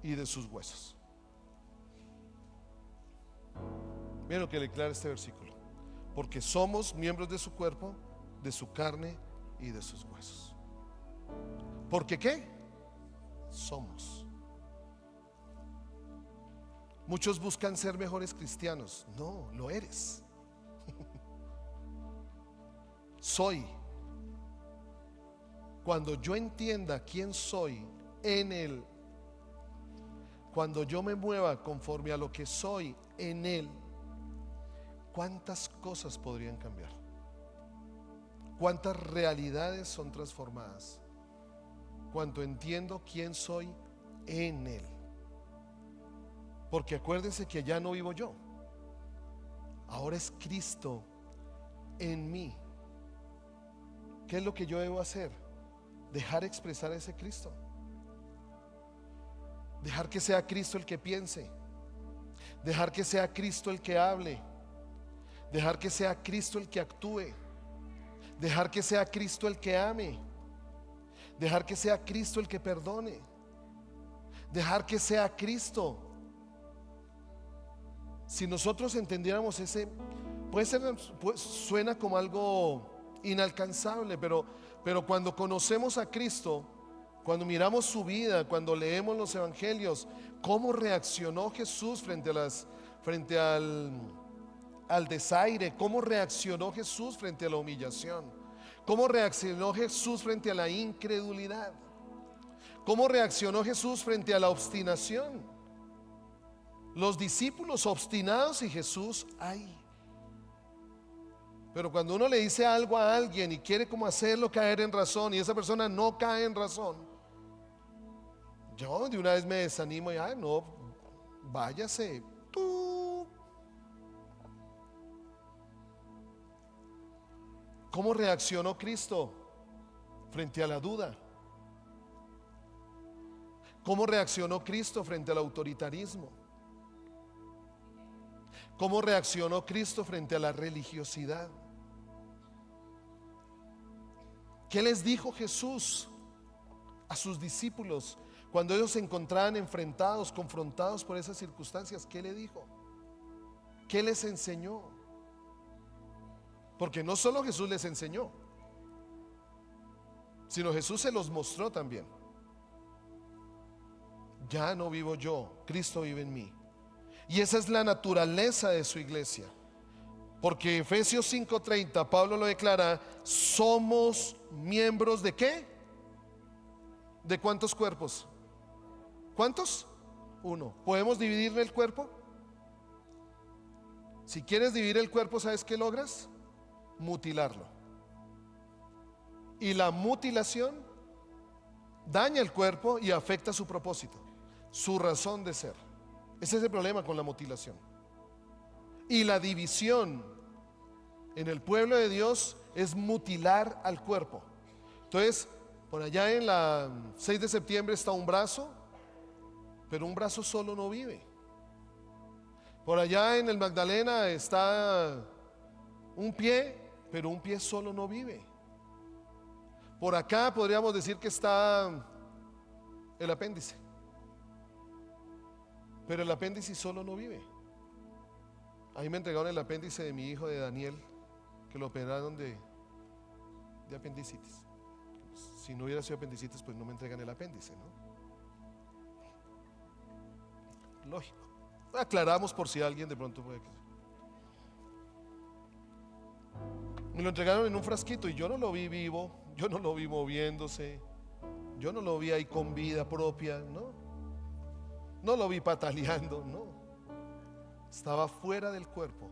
y de sus huesos. Miren lo que declara este versículo: porque somos miembros de su cuerpo, de su carne y de sus huesos. ¿Porque qué? Somos. Muchos buscan ser mejores cristianos. No, lo eres. Soy. Cuando yo entienda quién soy en Él, cuando yo me mueva conforme a lo que soy en Él, ¿cuántas cosas podrían cambiar? ¿Cuántas realidades son transformadas? Cuando entiendo quién soy en Él. Porque acuérdense que ya no vivo yo, ahora es Cristo en mí. ¿Qué es lo que yo debo hacer? Dejar expresar a ese Cristo. Dejar que sea Cristo el que piense. Dejar que sea Cristo el que hable. Dejar que sea Cristo el que actúe. Dejar que sea Cristo el que ame. Dejar que sea Cristo el que perdone. Dejar que sea Cristo. Si nosotros entendiéramos ese, suena como algo inalcanzable, pero cuando conocemos a Cristo, cuando miramos su vida, cuando leemos los evangelios, cómo reaccionó Jesús frente al desaire, cómo reaccionó Jesús frente a la humillación, cómo reaccionó Jesús frente a la incredulidad, ¿Cómo reaccionó Jesús frente a la obstinación? Los discípulos obstinados y Jesús ahí. Pero cuando uno le dice algo a alguien y quiere como hacerlo caer en razón y esa persona no cae en razón, yo de una vez me desanimo y no, váyase. ¿Cómo reaccionó Cristo frente a la duda? ¿Cómo reaccionó Cristo frente al autoritarismo? ¿Cómo reaccionó Cristo frente a la religiosidad? ¿Qué les dijo Jesús a sus discípulos cuando ellos se encontraban enfrentados, confrontados por esas circunstancias? ¿Qué le dijo? ¿Qué les enseñó? Porque no solo Jesús les enseñó, sino Jesús se los mostró también. Ya no vivo yo, Cristo vive en mí. Y esa es la naturaleza de su iglesia. Porque Efesios 5:30, Pablo lo declara, somos miembros de ¿qué? ¿De cuántos cuerpos? ¿Cuántos? Uno. ¿Podemos dividir el cuerpo? Si quieres dividir el cuerpo, ¿sabes qué logras? Mutilarlo. Y la mutilación daña el cuerpo y afecta su propósito, su razón de ser. Ese es el problema con la mutilación. Y la división en el pueblo de Dios es mutilar al cuerpo. Entonces, por allá en la 6 de septiembre está un brazo, pero un brazo solo no vive. Por allá en el Magdalena está un pie, pero un pie solo no vive. Por acá podríamos decir que está el apéndice, pero el apéndice solo no vive. Ahí me entregaron el apéndice de mi hijo, de Daniel, que lo operaron de apendicitis. Si no hubiera sido apendicitis, pues no me entregan el apéndice, ¿no? Lógico. Aclaramos por si alguien de pronto puede. Me lo entregaron en un frasquito y yo no lo vi vivo, yo no lo vi moviéndose, yo no lo vi ahí con vida propia, ¿no? No lo vi pataleando, no. Estaba fuera del cuerpo,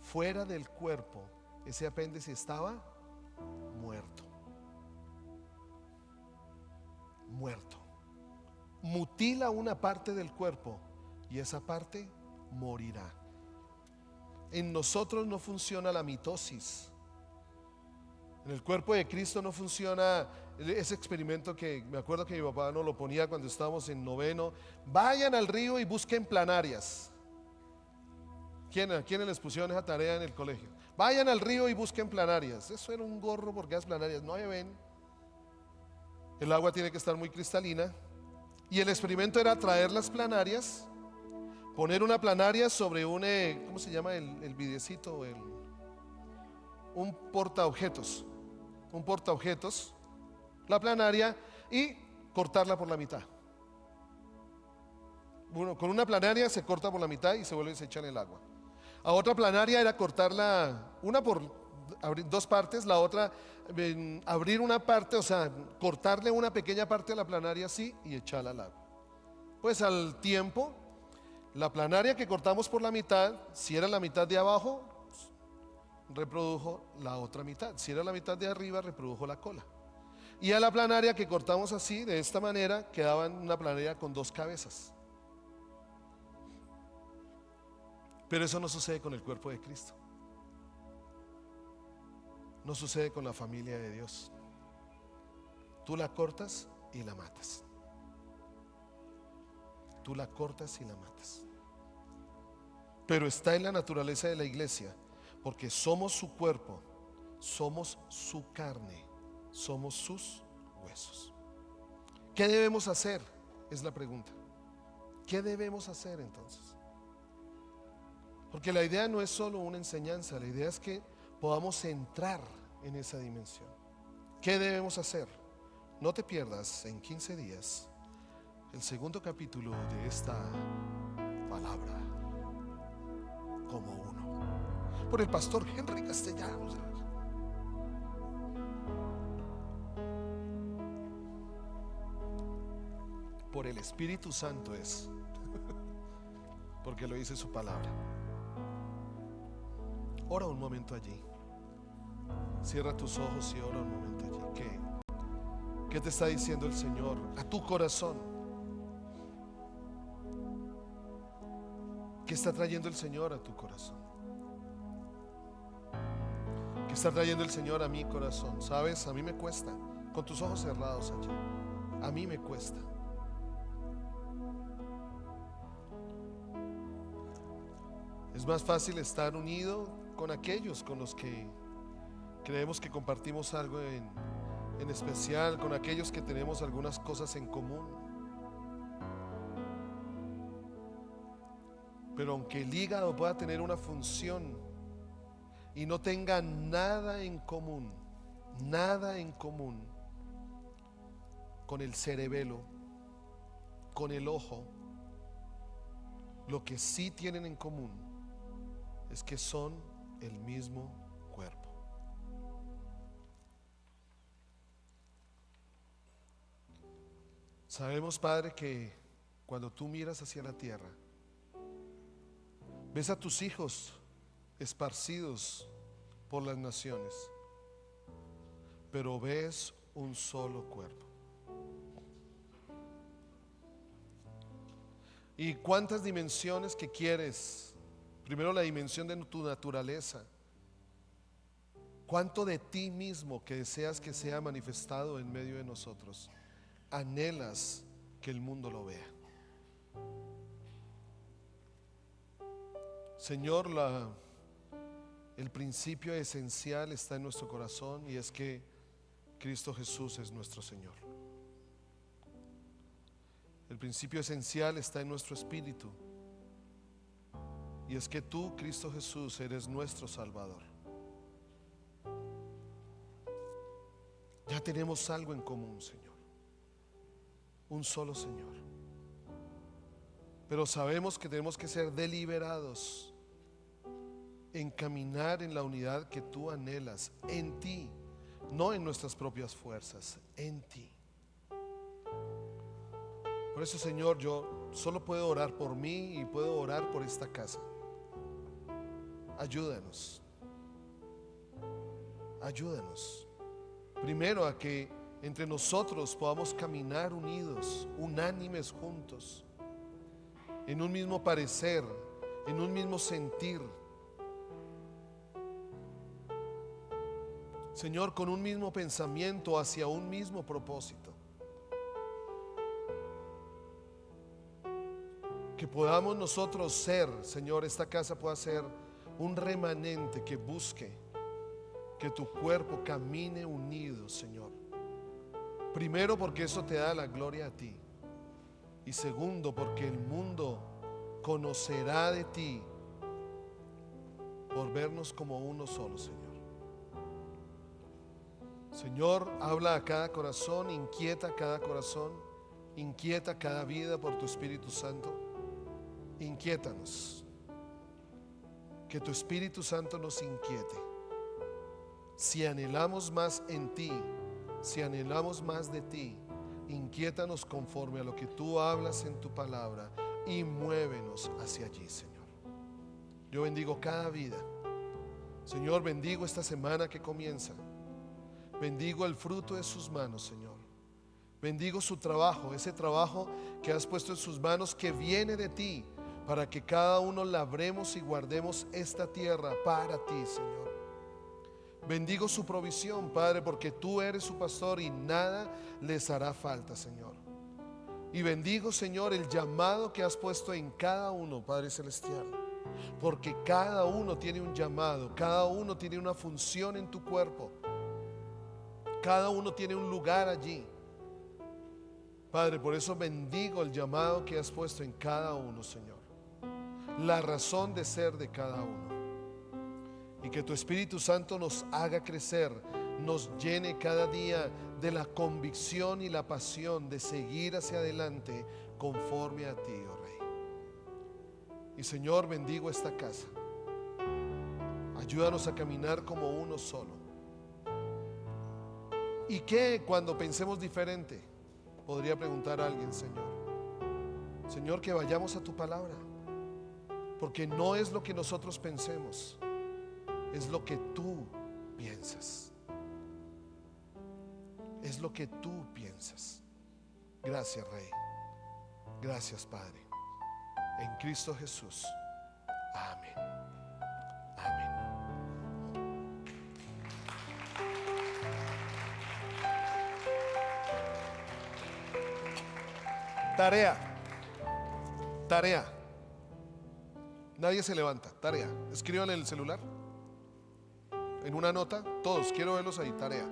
fuera del cuerpo. Ese apéndice estaba muerto. Muerto. Mutila una parte del cuerpo y esa parte morirá. En nosotros no funciona la mitosis. En el cuerpo de Cristo no funciona ese experimento que me acuerdo que mi papá nos lo ponía cuando estábamos en noveno. Vayan al río y busquen planarias. ¿A quiénes les pusieron esa tarea en el colegio? Vayan al río y busquen planarias. Eso era un gorro porque las planarias no se ven. El agua tiene que estar muy cristalina. Y el experimento era traer las planarias, poner una planaria sobre un, ¿cómo se llama el videcito? Un portaobjetos. Un portaobjetos, la planaria, y cortarla por la mitad. Bueno, con una planaria se corta por la mitad y se vuelve a echar en el agua. A otra planaria era cortarla, una por abrir dos partes, la otra abrir una parte, o sea, cortarle una pequeña parte a la planaria así y echarla al agua. Pues al tiempo, la planaria que cortamos por la mitad, si era la mitad de abajo, reprodujo la otra mitad. Si era la mitad de arriba, reprodujo la cola. Y a la planaria que cortamos así, de esta manera, quedaba una planaria con dos cabezas. Pero eso no sucede con el cuerpo de Cristo. No sucede con la familia de Dios. Tú la cortas y la matas. Tú la cortas y la matas. Pero está en la naturaleza de la iglesia, porque somos su cuerpo, somos su carne, somos sus huesos. ¿Qué debemos hacer? Es la pregunta. ¿Qué debemos hacer entonces? Porque la idea no es solo una enseñanza, la idea es que podamos entrar en esa dimensión. ¿Qué debemos hacer? No te pierdas en 15 días el segundo capítulo de esta palabra, como uno, por el pastor Henry Castellanos. por el Espíritu Santo es, porque lo dice su palabra. Ora un momento allí. Cierra tus ojos y ora un momento allí. ¿Qué te está diciendo el Señor a tu corazón? ¿Qué está trayendo el Señor a tu corazón? ¿Qué está trayendo el Señor a mi corazón? Sabes, a mí me cuesta, con tus ojos cerrados allí, a mí me cuesta. Es más fácil estar unido con aquellos con los que creemos que compartimos algo en especial, con aquellos que tenemos algunas cosas en común. Pero aunque el hígado pueda tener una función y no tenga nada en común con el cerebelo, con el ojo, lo que sí tienen en común es que son el mismo cuerpo. Sabemos, Padre, que cuando tú miras hacia la tierra, ves a tus hijos esparcidos por las naciones, pero ves un solo cuerpo. ¿Y cuántas dimensiones que quieres? Primero la dimensión de tu naturaleza. ¿Cuánto de ti mismo que deseas que sea manifestado en medio de nosotros anhelas que el mundo lo vea? Señor, el principio esencial está en nuestro corazón, y es que Cristo Jesús es nuestro Señor. El principio esencial está en nuestro espíritu, y es que tú, Cristo Jesús, eres nuestro Salvador. Ya tenemos algo en común, Señor, un solo Señor. Pero sabemos que tenemos que ser deliberados en caminar en la unidad que tú anhelas, en ti, no en nuestras propias fuerzas, en ti. Por eso, Señor, yo solo puedo orar por mí y puedo orar por esta casa. Ayúdanos. Ayúdanos. Primero, a que entre nosotros podamos caminar unidos, unánimes juntos, en un mismo parecer, en un mismo sentir. Señor, con un mismo pensamiento hacia un mismo propósito. Que podamos nosotros ser, Señor, esta casa pueda ser un remanente que busque que tu cuerpo camine unido, Señor. Primero, porque eso te da la gloria a ti. Y segundo, porque el mundo conocerá de ti por vernos como uno solo, Señor. Señor, habla a cada corazón, inquieta cada corazón, inquieta cada vida por tu Espíritu Santo. Inquiétanos. Que tu Espíritu Santo nos inquiete. Si anhelamos más en ti, si anhelamos más de ti, inquiétanos conforme a lo que tú hablas en tu palabra y muévenos hacia allí, Señor. Yo bendigo cada vida. Señor, bendigo esta semana que comienza. Bendigo el fruto de sus manos, Señor. Bendigo su trabajo, ese trabajo que has puesto en sus manos, que viene de ti, para que cada uno labremos y guardemos esta tierra para ti, Señor. Bendigo su provisión, Padre, porque tú eres su pastor y nada les hará falta, Señor. Y bendigo, Señor, el llamado que has puesto en cada uno, Padre Celestial, porque cada uno tiene un llamado, cada uno tiene una función en tu cuerpo, cada uno tiene un lugar allí. Padre, por eso bendigo el llamado que has puesto en cada uno, Señor, la razón de ser de cada uno. Y que tu Espíritu Santo nos haga crecer, nos llene cada día de la convicción y la pasión de seguir hacia adelante conforme a ti, oh Rey. Y Señor, bendigo esta casa. Ayúdanos a caminar como uno solo. ¿Y qué cuando pensemos diferente? Podría preguntar a alguien, Señor. Señor, que vayamos a tu palabra, porque no es lo que nosotros pensemos, es lo que tú piensas. Es lo que tú piensas. Gracias, Rey. Gracias, Padre. En Cristo Jesús. Amén. Amén. Tarea. Nadie se levanta. Tarea. Escriban en el celular, en una nota. Todos, quiero verlos ahí. Tarea.